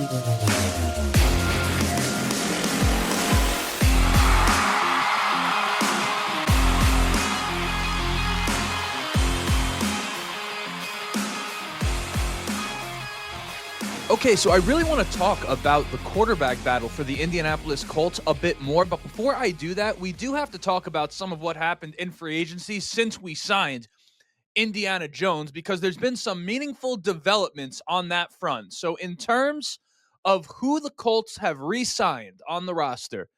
Okay, so I really want to talk about the quarterback battle for the Indianapolis Colts a bit more, but before I do that, we do have to talk about some of what happened in free agency since we signed Indiana Jones, because there's been some meaningful developments on that front. So in terms of who the Colts have re-signed on the roster,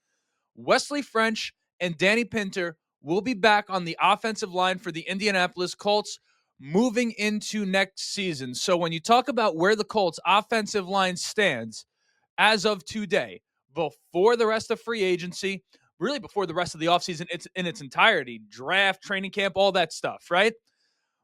Wesley French and Danny Pinter will be back on the offensive line for the Indianapolis Colts moving into next season. So when you talk about where the Colts offensive line stands as of today, before the rest of free agency, really before the rest of the offseason, it's in its entirety, draft, training camp, all that stuff, right?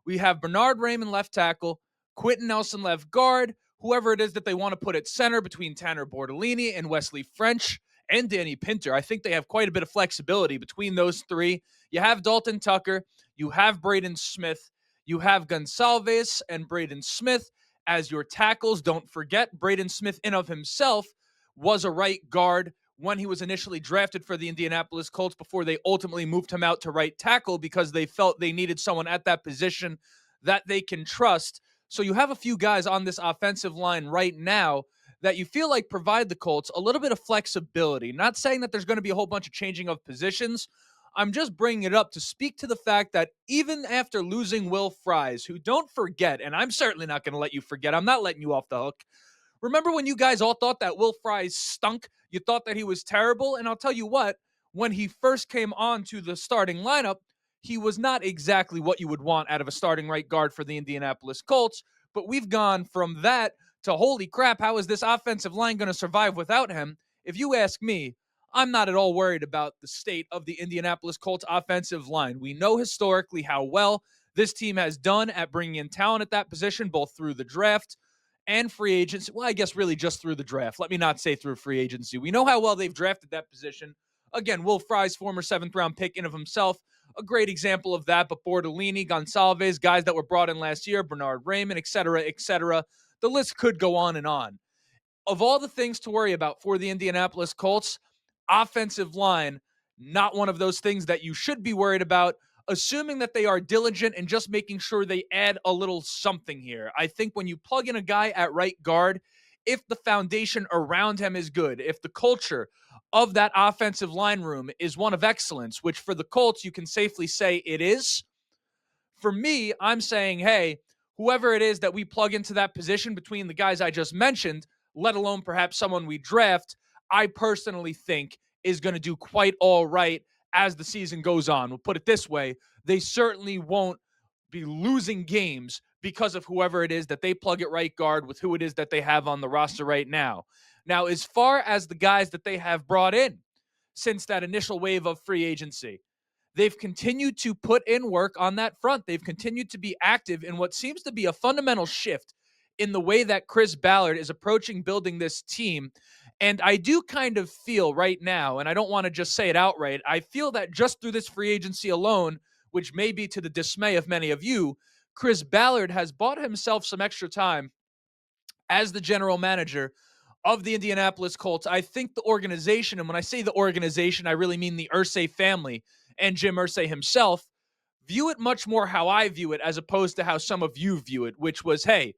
We have Bernard Raymond left tackle, Quentin Nelson left guard, whoever it is that they want to put at center between Tanner Bortolini and Wesley French and Danny Pinter. I think they have quite a bit of flexibility between those three. You have Dalton Tucker, you have Braden Smith, you have Gonsalves and Braden Smith as your tackles. Don't forget, Braden Smith in of himself was a right guard when he was initially drafted for the Indianapolis Colts before they ultimately moved him out to right tackle because they felt they needed someone at that position that they can trust. So you have a few guys on this offensive line right now that you feel like provide the Colts a little bit of flexibility. Not saying that there's going to be a whole bunch of changing of positions. I'm just bringing it up to speak to the fact that even after losing Will Fries, who, don't forget, and I'm certainly not going to let you forget, I'm not letting you off the hook. Remember when you guys all thought that Will Fries stunk? You thought that he was terrible? And I'll tell you what, when he first came onto the starting lineup, he was not exactly what you would want out of a starting right guard for the Indianapolis Colts. But we've gone from that to, holy crap, how is this offensive line going to survive without him? If you ask me, I'm not at all worried about the state of the Indianapolis Colts offensive line. We know historically how well this team has done at bringing in talent at that position, both through the draft and free agency. Well, I guess really just through the draft. Let me not say through free agency. We know how well they've drafted that position. Again, Will Fries, former 7th-round pick in of himself, a great example of that. But Bortolini, Gonsalves, guys that were brought in last year, Bernard Raymond, et cetera, et cetera. The list could go on and on. Of all the things to worry about for the Indianapolis Colts, offensive line, not one of those things that you should be worried about, assuming that they are diligent and just making sure they add a little something here. I think when you plug in a guy at right guard, if the foundation around him is good, if the culture of that offensive line room is one of excellence, which for the Colts you can safely say it is, for me, I'm saying, hey, whoever it is that we plug into that position between the guys I just mentioned, let alone perhaps someone we draft, I personally think is going to do quite all right as the season goes on. We'll put it this way. They certainly won't be losing games because of whoever it is that they plug at right guard with who it is that they have on the roster right now. Now, as far as the guys that they have brought in since that initial wave of free agency, they've continued to put in work on that front. They've continued to be active in what seems to be a fundamental shift in the way that Chris Ballard is approaching building this team. And I do kind of feel right now, and I don't want to just say it outright, I feel that just through this free agency alone, which may be to the dismay of many of you, Chris Ballard has bought himself some extra time as the general manager of the Indianapolis Colts. I think the organization, and when I say the organization, I really mean the Irsay family and Jim Irsay himself, view it much more how I view it as opposed to how some of you view it, which was, hey,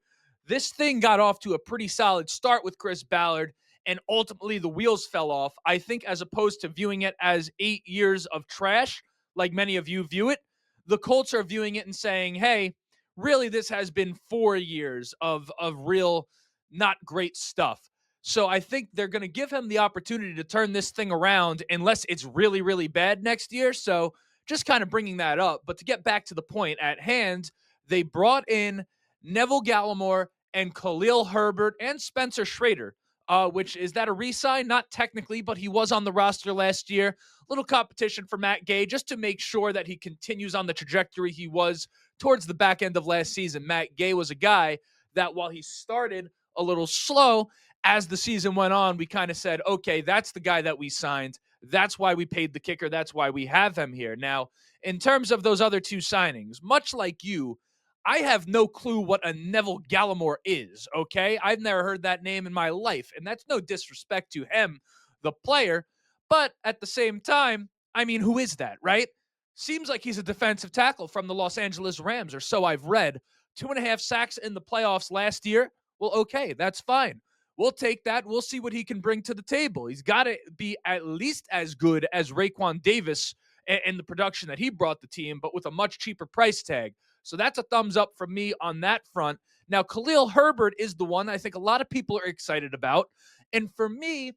this thing got off to a pretty solid start with Chris Ballard, and ultimately the wheels fell off. I think as opposed to viewing it as 8 years of trash, like many of you view it, the Colts are viewing it and saying, hey, really this has been 4 years of real not great stuff. So I think they're going to give him the opportunity to turn this thing around unless it's really, really bad next year. So just kind of bringing that up. But to get back to the point at hand, they brought in Neville Gallimore and Khalil Herbert and Spencer Shrader, which is that a re-sign? Not technically, but he was on the roster last year. Little competition for Matt Gay just to make sure that he continues on the trajectory he was towards the back end of last season. Matt Gay was a guy that while he started a little slow, as the season went on, we kind of said, okay, that's the guy that we signed. That's why we paid the kicker. That's why we have him here. Now, in terms of those other two signings, much like you, I have no clue what a Neville Gallimore is, okay? I've never heard that name in my life, and that's no disrespect to him, the player, but at the same time, I mean, who is that, right? Seems like he's a defensive tackle from the Los Angeles Rams, or so I've read. 2.5 sacks in the playoffs last year. Well, okay, that's fine. We'll take that. We'll see what he can bring to the table. He's got to be at least as good as Raekwon Davis and the production that he brought the team, but with a much cheaper price tag. So that's a thumbs up from me on that front. Now, Khalil Herbert is the one I think a lot of people are excited about. And for me,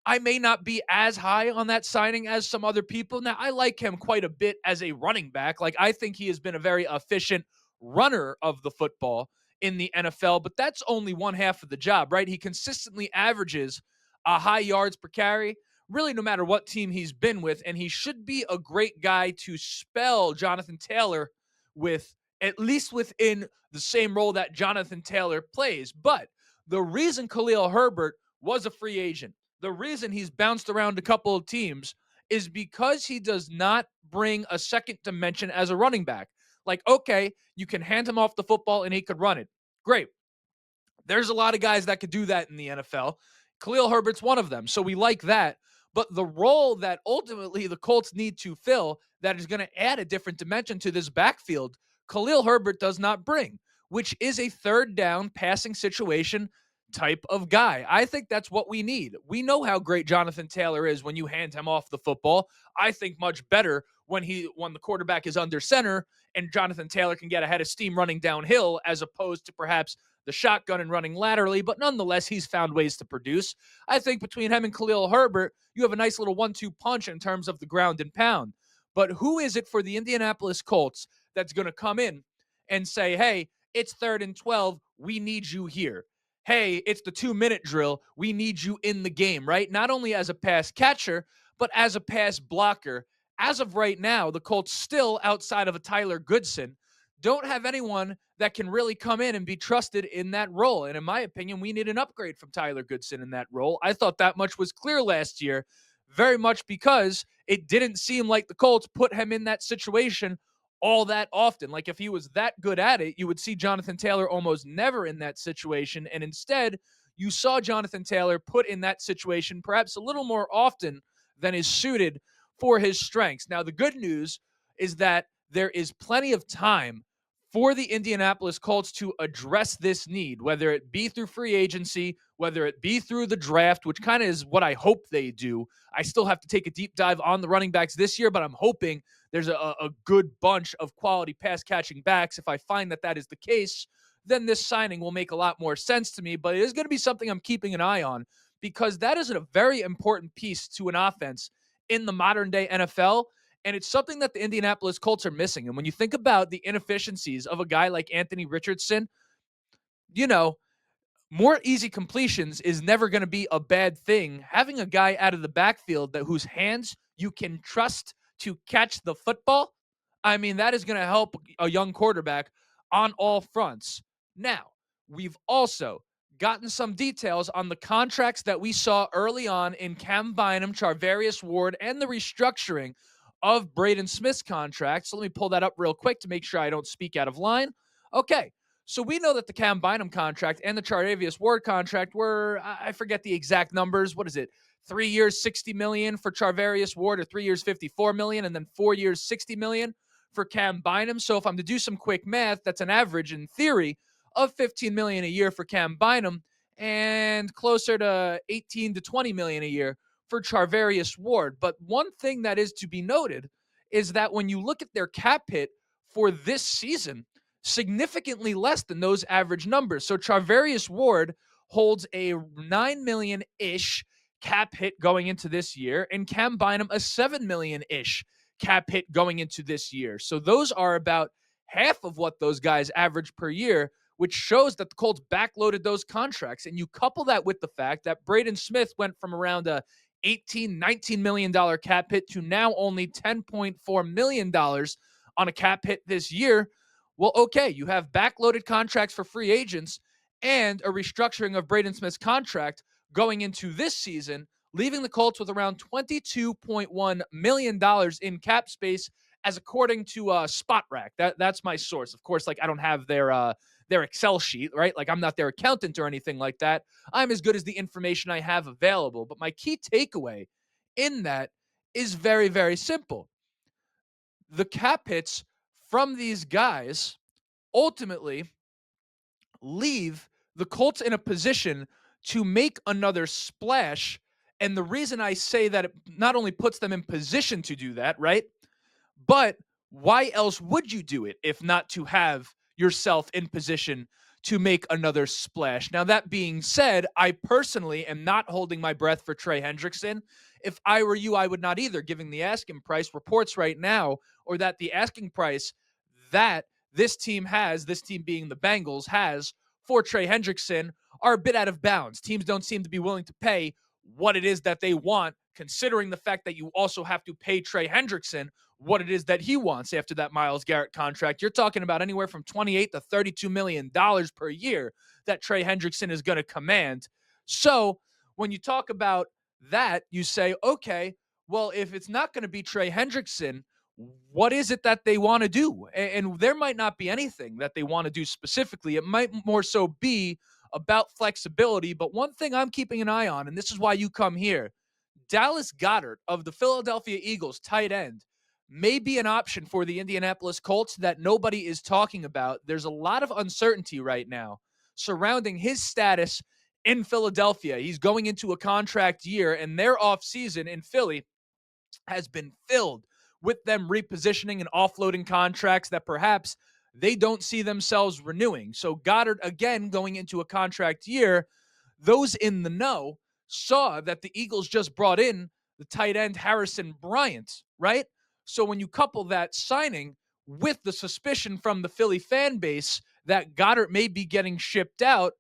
I may not be as high on that signing as some other people. Now, I like him quite a bit as a running back. Like, I think he has been a very efficient runner of the football in the NFL, but that's only one half of the job, right? He consistently averages a high yards per carry, really no matter what team he's been with, and he should be a great guy to spell Jonathan Taylor with, at least within the same role that Jonathan Taylor plays. But the reason Khalil Herbert was a free agent, the reason he's bounced around a couple of teams is because he does not bring a second dimension as a running back. Like, okay, you can hand him off the football and he could run it. Great. There's a lot of guys that could do that in the NFL. Khalil Herbert's one of them. So we like that. But the role that ultimately the Colts need to fill that is going to add a different dimension to this backfield, Khalil Herbert does not bring, which is a third down passing situation type of guy. I think that's what we need. We know how great Jonathan Taylor is when you hand him off the football. I think much better when the quarterback is under center and Jonathan Taylor can get ahead of steam running downhill as opposed to perhaps the shotgun and running laterally, but nonetheless, he's found ways to produce. I think between him and Khalil Herbert, you have a nice little 1-2 punch in terms of the ground and pound. But who is it for the Indianapolis Colts that's going to come in and say, hey, it's 3rd and 12, we need you here. Hey, it's the 2-minute drill, we need you in the game, right? Not only as a pass catcher, but as a pass blocker. As of right now, the Colts still, outside of a Tyler Goodson, don't have anyone that can really come in and be trusted in that role. And in my opinion, we need an upgrade from Tyler Goodson in that role. I thought that much was clear last year, very much because it didn't seem like the Colts put him in that situation all that often. Like, if he was that good at it, you would see Jonathan Taylor almost never in that situation. And instead, you saw Jonathan Taylor put in that situation perhaps a little more often than is suited for his strengths. Now, the good news is that there is plenty of time for the Indianapolis Colts to address this need, whether it be through free agency, whether it be through the draft, which kind of is what I hope they do. I still have to take a deep dive on the running backs this year, but I'm hoping there's a good bunch of quality pass catching backs. If I find that that is the case, then this signing will make a lot more sense to me, but it is going to be something I'm keeping an eye on because that is a very important piece to an offense in the modern day NFL. And it's something that the Indianapolis Colts are missing. And when you think about the inefficiencies of a guy like Anthony Richardson, you know, more easy completions is never going to be a bad thing. Having a guy out of the backfield that whose hands you can trust to catch the football, I mean, that is going to help a young quarterback on all fronts. Now, we've also gotten some details on the contracts that we saw early on in Cam Bynum, Charvarius Ward, and the restructuring of Braden Smith's contract. So let me pull that up real quick to make sure I don't speak out of line. Okay, so we know that the Cam Bynum contract and the Charvarius Ward contract were, I forget the exact numbers. What is it? 3 years, $60 million for Charvarius Ward, or 3 years, $54 million, and then 4 years, $60 million for Cam Bynum. So if I'm to do some quick math, that's an average in theory of $15 million a year for Cam Bynum and closer to $18 to $20 million a year for Charvarius Ward. But one thing that is to be noted is that when you look at their cap hit for this season, significantly less than those average numbers. So Charvarius Ward holds a $9 million-ish cap hit going into this year, and Cam Bynum a $7 million-ish cap hit going into this year. So those are about half of what those guys average per year, which shows that the Colts backloaded those contracts. And you couple that with the fact that Braden Smith went from around a $18-19 million cap hit to now only $10.4 million on a cap hit this year. Well, okay, you have backloaded contracts for free agents and a restructuring of Braden Smith's contract going into this season, leaving the Colts with around $22.1 million in cap space as according to Spot Rack. That's my source. Of course, like I don't have their Excel sheet, right? Like I'm not their accountant or anything like that. I'm as good as the information I have available. But my key takeaway in that is very, very simple. The cap hits from these guys ultimately leave the Colts in a position to make another splash. And the reason I say that, it not only puts them in position to do that, right? But why else would you do it if not to have yourself in position to make another splash? Now, that being said, I personally am not holding my breath for Trey Hendrickson. If I were you, I would not either, giving the asking price. Reports right now, or that the asking price that this team being the Bengals, has for Trey Hendrickson are a bit out of bounds. Teams don't seem to be willing to pay what it is that they want, considering the fact that you also have to pay Trey Hendrickson what it is that he wants after that Myles Garrett contract. You're talking about anywhere from $28 to $32 million per year that Trey Hendrickson is going to command. So when you talk about that, you say, okay, well, if it's not going to be Trey Hendrickson, what is it that they want to do? And there might not be anything that they want to do specifically. It might more so be about flexibility. But one thing I'm keeping an eye on, and this is why you come here, Dallas Goedert of the Philadelphia Eagles, tight end, may be an option for the Indianapolis Colts that nobody is talking about. There's a lot of uncertainty right now surrounding his status in Philadelphia. He's going into a contract year, and their offseason in Philly has been filled with them repositioning and offloading contracts that perhaps they don't see themselves renewing. So Goddard, again, going into a contract year, those in the know saw that the Eagles just brought in the tight end Harrison Bryant, right? So when you couple that signing with the suspicion from the Philly fan base that Goddard may be getting shipped out,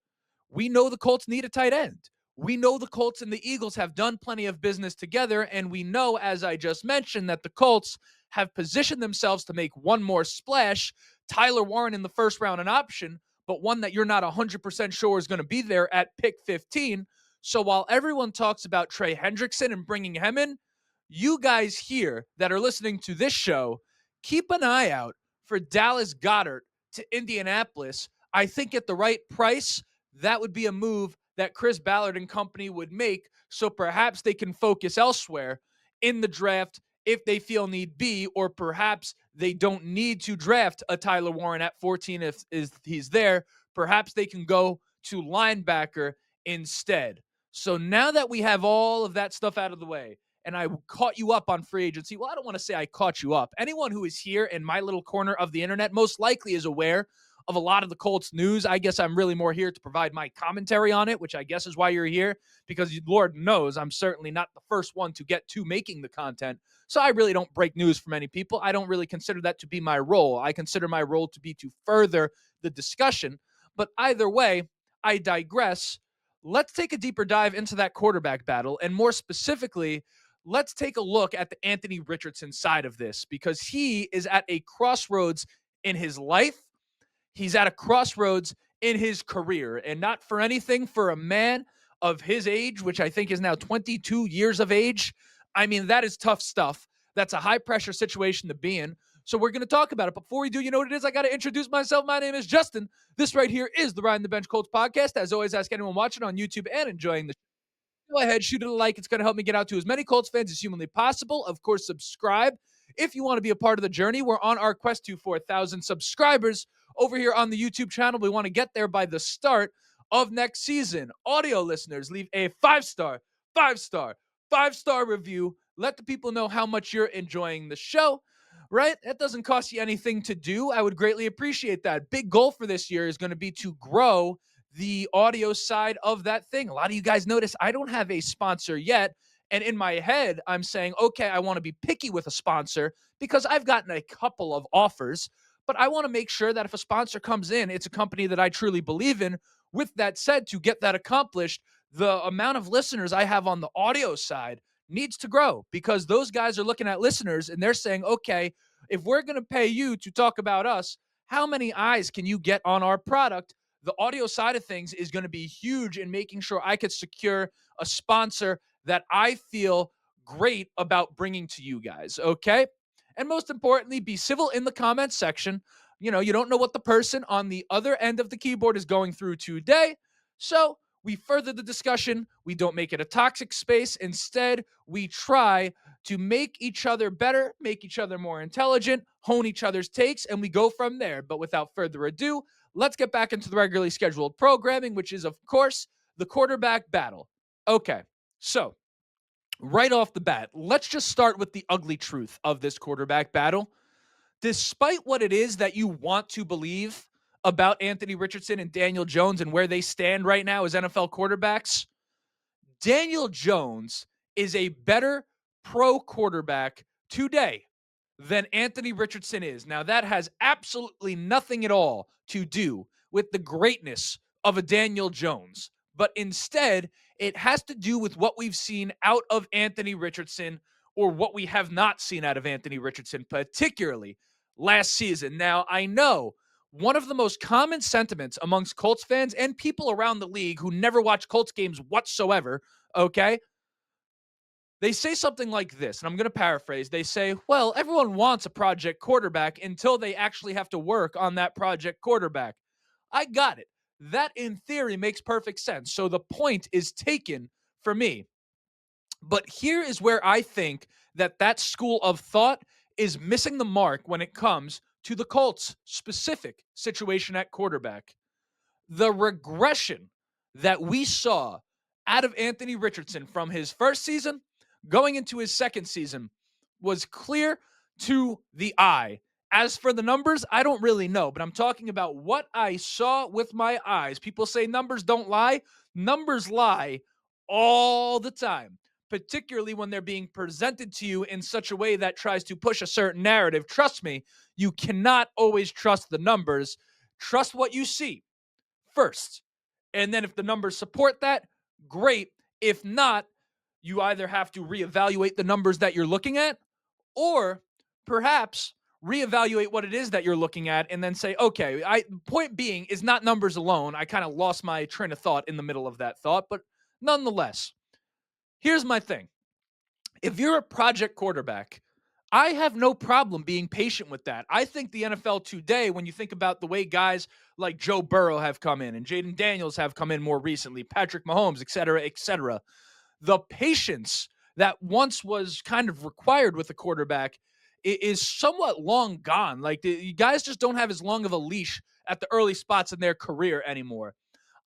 we know the Colts need a tight end. We know the Colts and the Eagles have done plenty of business together, and we know, as I just mentioned, that the Colts have positioned themselves to make one more splash. Tyler Warren in the first round, an option, but one that you're not 100% sure is going to be there at pick 15. So while everyone talks about Trey Hendrickson and bringing him in, you guys here that are listening to this show, keep an eye out for Dallas Goedert to Indianapolis. I think at the right price, that would be a move that Chris Ballard and company would make, so perhaps they can focus elsewhere in the draft if they feel need be, or perhaps they don't need to draft a Tyler Warren at 14 if he's there. Perhaps they can go to linebacker instead. So now that we have all of that stuff out of the way, and I caught you up on free agency. Well, I don't want to say I caught you up. Anyone who is here in my little corner of the internet most likely is aware of a lot of the Colts news. I guess I'm really more here to provide my commentary on it, which I guess is why you're here, because Lord knows I'm certainly not the first one to get to making the content. So I really don't break news for many people. I don't really consider that to be my role. I consider my role to be to further the discussion. But either way, I digress. Let's take a deeper dive into that quarterback battle, and more specifically, let's take a look at the Anthony Richardson side of this, because he is at a crossroads in his life. He's at a crossroads in his career, and not for anything, for a man of his age, which I think is now 22 years of age. I mean, that is tough stuff. That's a high pressure situation to be in. So we're going to talk about it. Before we do, you know what it is? I got to introduce myself. My name is Justin. This right here is the Riding the Bench Colts podcast. As always, ask anyone watching on YouTube and enjoying the show, go ahead, shoot it a like. It's going to help me get out to as many Colts fans as humanly possible. Of course, subscribe if you want to be a part of the journey. We're on our quest to 4,000 subscribers over here on the YouTube channel. We want to get there by the start of next season. Audio listeners, leave a five-star review. Let the people know how much you're enjoying the show, right? That doesn't cost you anything to do. I would greatly appreciate that. Big goal for this year is going to be to grow the audio side of that thing. A lot of you guys notice I don't have a sponsor yet. And in my head, I'm saying, okay, I want to be picky with a sponsor because I've gotten a couple of offers, but I want to make sure that if a sponsor comes in, it's a company that I truly believe in. With that said, to get that accomplished, the amount of listeners I have on the audio side needs to grow, because those guys are looking at listeners and they're saying, okay, if we're going to pay you to talk about us, how many eyes can you get on our product? The audio side of things is going to be huge in making sure I could secure a sponsor that I feel great about bringing to you guys, okay? And most importantly, be civil in the comments section. You don't know what the person on the other end of the keyboard is going through today. So we further the discussion. We don't make it a toxic space. Instead, we try to make each other better, make each other more intelligent, hone each other's takes, and we go from there. But without further ado, let's get back into the regularly scheduled programming, which is, of course, the quarterback battle. Okay, so right off the bat, let's just start with the ugly truth of this quarterback battle. Despite what it is that you want to believe about Anthony Richardson and Daniel Jones and where they stand right now as NFL quarterbacks, Daniel Jones is a better pro quarterback today than Anthony Richardson is. Now, that has absolutely nothing at all to do with the greatness of a Daniel Jones, but instead, it has to do with what we've seen out of Anthony Richardson or what we have not seen out of Anthony Richardson, particularly last season. Now, I know one of the most common sentiments amongst Colts fans and people around the league who never watch Colts games whatsoever, okay? They say something like this, and I'm going to paraphrase. They say, well, everyone wants a project quarterback until they actually have to work on that project quarterback. I got it. That, in theory, makes perfect sense. So the point is taken for me. But here is where I think that school of thought is missing the mark when it comes to the Colts' specific situation at quarterback. The regression that we saw out of Anthony Richardson from his first season going into his second season was clear to the eye. As for the numbers, I don't really know, but I'm talking about what I saw with my eyes. People say numbers don't lie. Numbers lie all the time, particularly when they're being presented to you in such a way that tries to push a certain narrative. Trust me, you cannot always trust the numbers. Trust what you see first. And then if the numbers support that, great. If not, you either have to reevaluate the numbers that you're looking at, or perhaps reevaluate what it is that you're looking at and then say, okay, point being is not numbers alone. I kind of lost my train of thought in the middle of that thought, but nonetheless, here's my thing. If you're a project quarterback, I have no problem being patient with that. I think the NFL today, when you think about the way guys like Joe Burrow have come in and Jaden Daniels have come in more recently, Patrick Mahomes, et cetera, the patience that once was kind of required with a quarterback is somewhat long gone. Like, the guys just don't have as long of a leash at the early spots in their career anymore.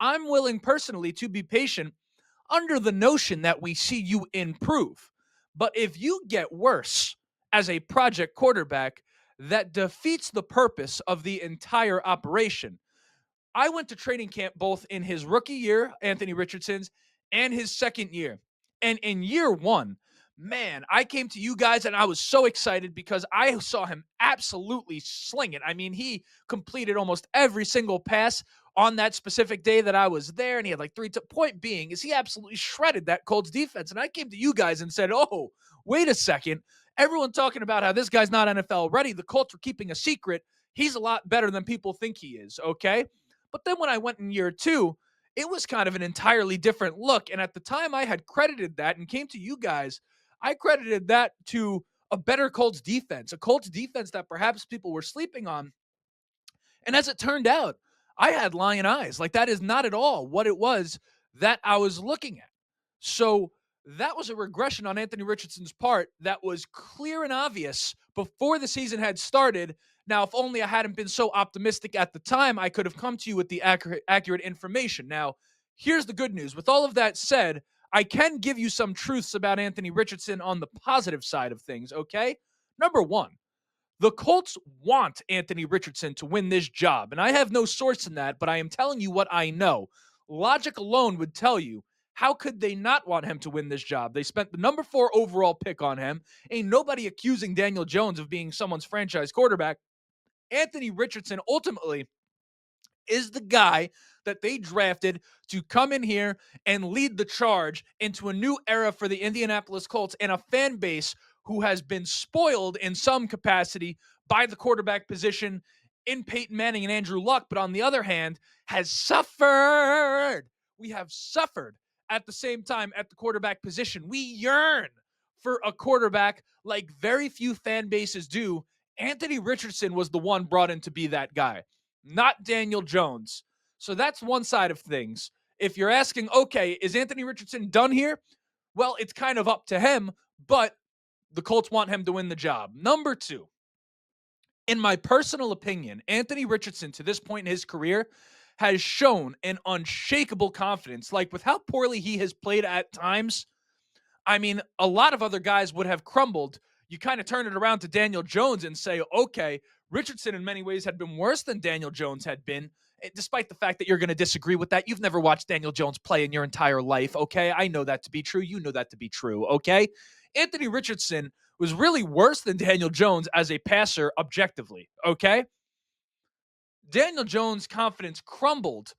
I'm willing personally to be patient under the notion that we see you improve. But if you get worse as a project quarterback, that defeats the purpose of the entire operation. I went to training camp both in his rookie year, Anthony Richardson's, and his second year. And in year one, man, I came to you guys and I was so excited because I saw him absolutely sling it. I mean, he completed almost every single pass on that specific day that I was there, and he had like point being is he absolutely shredded that Colts defense. And I came to you guys and said, oh, wait a second. Everyone talking about how this guy's not NFL ready. The Colts were keeping a secret. He's a lot better than people think he is, okay? But then when I went in year two, it was kind of an entirely different look. And at the time I had credited that and came to you guys, I credited that to a better Colts defense, a Colts defense that perhaps people were sleeping on. And as it turned out, I had lion eyes. Like, that is not at all what it was that I was looking at. So that was a regression on Anthony Richardson's part that was clear and obvious before the season had started. Now, if only I hadn't been so optimistic at the time, I could have come to you with the accurate information. Now, here's the good news. With all of that said, I can give you some truths about Anthony Richardson on the positive side of things, okay? Number one, the Colts want Anthony Richardson to win this job, and I have no source in that, but I am telling you what I know. Logic alone would tell you, how could they not want him to win this job? They spent the number 4 overall pick on him. Ain't nobody accusing Daniel Jones of being someone's franchise quarterback. Anthony Richardson ultimately is the guy that they drafted to come in here and lead the charge into a new era for the Indianapolis Colts and a fan base who has been spoiled in some capacity by the quarterback position in Peyton Manning and Andrew Luck, but on the other hand, has suffered. We have suffered at the same time at the quarterback position. We yearn for a quarterback like very few fan bases do, Anthony Richardson was the one brought in to be that guy, not Daniel Jones. So that's one side of things. If you're asking, okay, is Anthony Richardson done here? Well, it's kind of up to him, but the Colts want him to win the job. Number two, in my personal opinion, Anthony Richardson to this point in his career has shown an unshakable confidence. Like with how poorly he has played at times, I mean, a lot of other guys would have crumbled. You kind of turn it around to Daniel Jones and say, okay, Richardson in many ways had been worse than Daniel Jones had been, despite the fact that you're going to disagree with that. You've never watched Daniel Jones play in your entire life, okay? I know that to be true. You know that to be true, okay? Anthony Richardson was really worse than Daniel Jones as a passer objectively, okay? Daniel Jones' confidence crumbled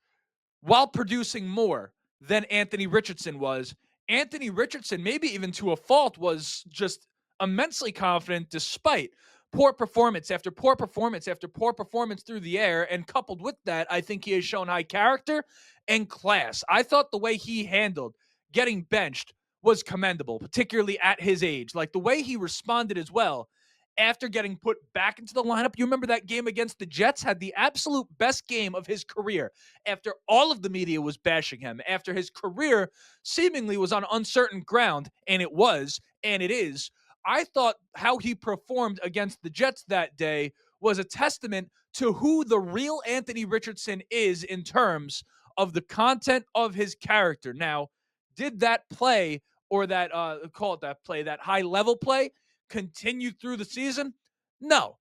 while producing more than Anthony Richardson was. Anthony Richardson, maybe even to a fault, was just immensely confident despite poor performance after poor performance after poor performance through the air. And coupled with that, I think he has shown high character and class. I thought the way he handled getting benched was commendable, particularly at his age. Like the way he responded as well after getting put back into the lineup. You remember that game against the Jets? Had the absolute best game of his career after all of the media was bashing him, after his career seemingly was on uncertain ground, and it was, and it is. I thought how he performed against the Jets that day was a testament to who the real Anthony Richardson is in terms of the content of his character. Now, did that play or that call it that play, that high level play, continue through the season? No.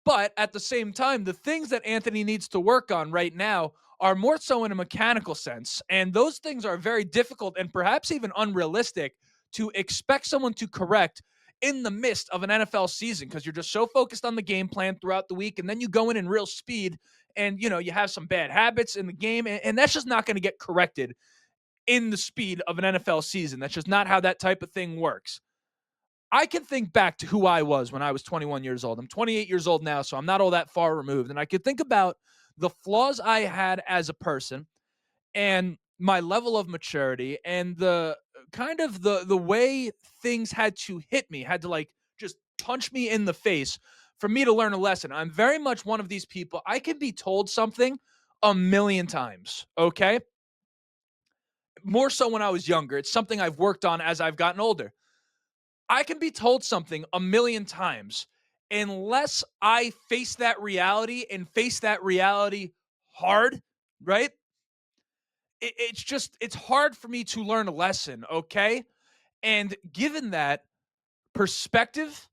But at the same time, the things that Anthony needs to work on right now are more so in a mechanical sense. And those things are very difficult and perhaps even unrealistic to expect someone to correct in the midst of an NFL season because you're just so focused on the game plan throughout the week. And then you go in real speed and, you know, you have some bad habits in the game. And that's just not going to get corrected in the speed of an NFL season. That's just not how that type of thing works. I can think back to who I was when I was 21 years old. I'm 28 years old now, so I'm not all that far removed. And I could think about the flaws I had as a person and my level of maturity and the kind of the way things had to hit me, had to like just punch me in the face for me to learn a lesson. I'm very much one of these people. I can be told something a million times, okay? More so when I was younger. It's something I've worked on as I've gotten older. I can be told something a million times unless I face that reality and face that reality hard, right? It's hard for me to learn a lesson, okay? And given that perspective,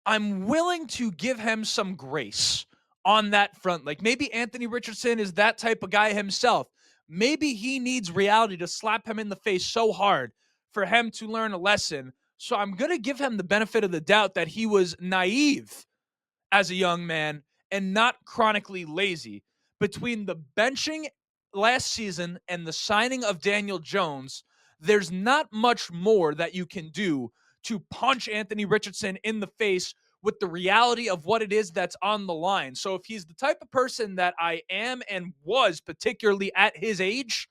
I'm willing to give him some grace on that front. Like maybe Anthony Richardson is that type of guy himself. Maybe he needs reality to slap him in the face so hard for him to learn a lesson. So I'm going to give him the benefit of the doubt that he was naive as a young man and not chronically lazy. Between the benching last season and the signing of Daniel Jones, there's not much more that you can do to punch Anthony Richardson in the face with the reality of what it is that's on the line. So if he's the type of person that I am and was, particularly at his age,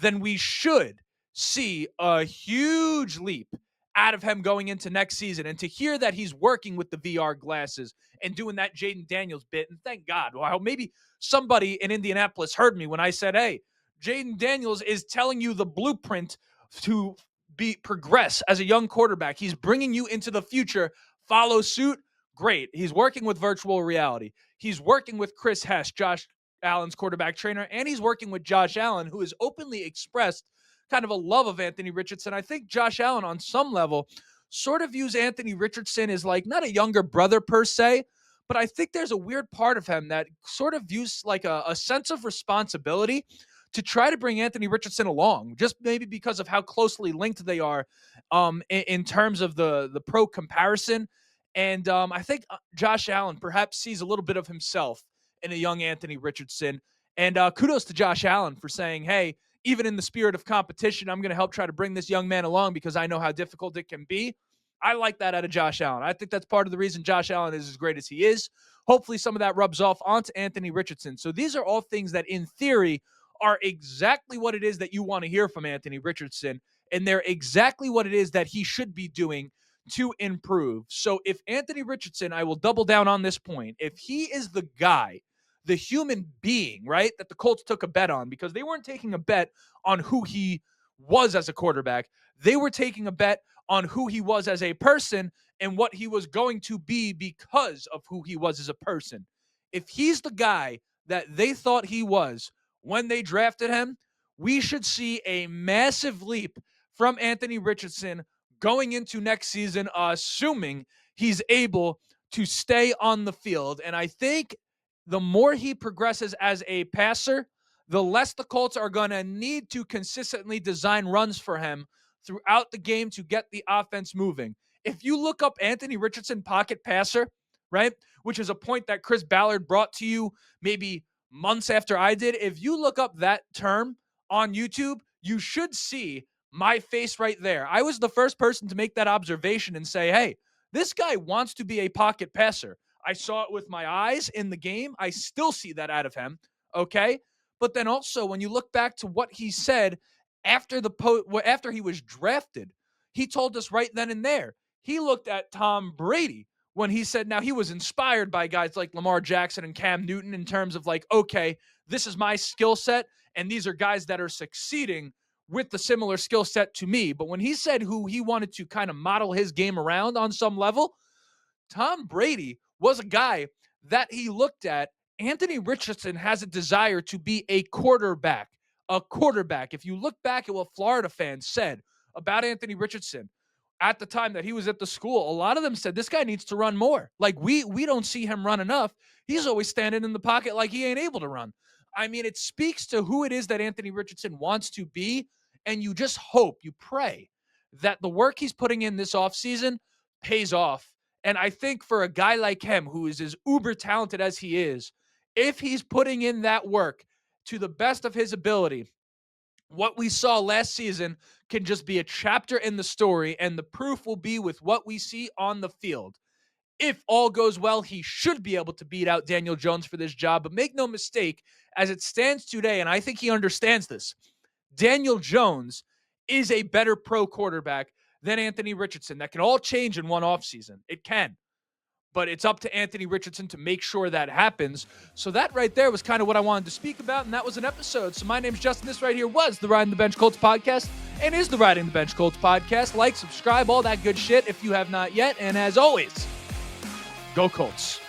then we should see a huge leap out of him going into next season. And to hear that he's working with the VR glasses and doing that Jaden Daniels bit, and thank God, wow, maybe somebody in Indianapolis heard me when I said, hey, Jaden Daniels is telling you the blueprint to be progress as a young quarterback. He's bringing you into the future. Follow suit. Great. He's working with virtual reality. He's working with Chris Hess, Josh Allen's quarterback trainer, and he's working with Josh Allen, who has openly expressed kind of a love of Anthony Richardson. I think Josh Allen, on some level, sort of views Anthony Richardson as like not a younger brother per se, but I think there's a weird part of him that sort of views like a sense of responsibility to try to bring Anthony Richardson along, just maybe because of how closely linked they are in terms of the pro comparison. And I think Josh Allen perhaps sees a little bit of himself in a young Anthony Richardson. And kudos to Josh Allen for saying, hey, even in the spirit of competition, I'm going to help try to bring this young man along because I know how difficult it can be. I like that out of Josh Allen. I think that's part of the reason Josh Allen is as great as he is. Hopefully some of that rubs off onto Anthony Richardson. So these are all things that in theory are exactly what it is that you want to hear from Anthony Richardson. And they're exactly what it is that he should be doing to improve. So if Anthony Richardson, I will double down on this point, if he is the guy, the human being, right, that the Colts took a bet on, because they weren't taking a bet on who he was as a quarterback. They were taking a bet on who he was as a person and what he was going to be because of who he was as a person. If he's the guy that they thought he was when they drafted him, we should see a massive leap from Anthony Richardson going into next season, assuming he's able to stay on the field. And I think the more he progresses as a passer, the less the Colts are going to need to consistently design runs for him throughout the game to get the offense moving. If you look up Anthony Richardson pocket passer, right, which is a point that Chris Ballard brought to you maybe months after I did, if you look up that term on YouTube, you should see my face right there. I was the first person to make that observation and say, hey, this guy wants to be a pocket passer. I saw it with my eyes in the game. I still see that out of him, okay? But then also, when you look back to what he said after after he was drafted, he told us right then and there. He looked at Tom Brady when he said, now he was inspired by guys like Lamar Jackson and Cam Newton in terms of like, okay, this is my skill set, and these are guys that are succeeding with the similar skill set to me. But when he said who he wanted to kind of model his game around on some level, Tom Brady was a guy that he looked at. Anthony Richardson has a desire to be a quarterback. A quarterback. If you look back at what Florida fans said about Anthony Richardson at the time that he was at the school, a lot of them said this guy needs to run more. Like we don't see him run enough. He's always standing in the pocket like he ain't able to run. I mean, it speaks to who it is that Anthony Richardson wants to be, and you just hope, you pray that the work he's putting in this offseason pays off. And I think for a guy like him, who is as uber talented as he is, if he's putting in that work to the best of his ability, what we saw last season can just be a chapter in the story, and the proof will be with what we see on the field. If all goes well, he should be able to beat out Daniel Jones for this job. But make no mistake, as it stands today, and I think he understands this, Daniel Jones is a better pro quarterback than Anthony Richardson. That can all change in one offseason. It can. But it's up to Anthony Richardson to make sure that happens. So that right there was kind of what I wanted to speak about, and that was an episode. So my name's Justin. This right here was the Riding the Bench Colts podcast and is the Riding the Bench Colts podcast. Like, subscribe, all that good shit if you have not yet. And as always, go Colts.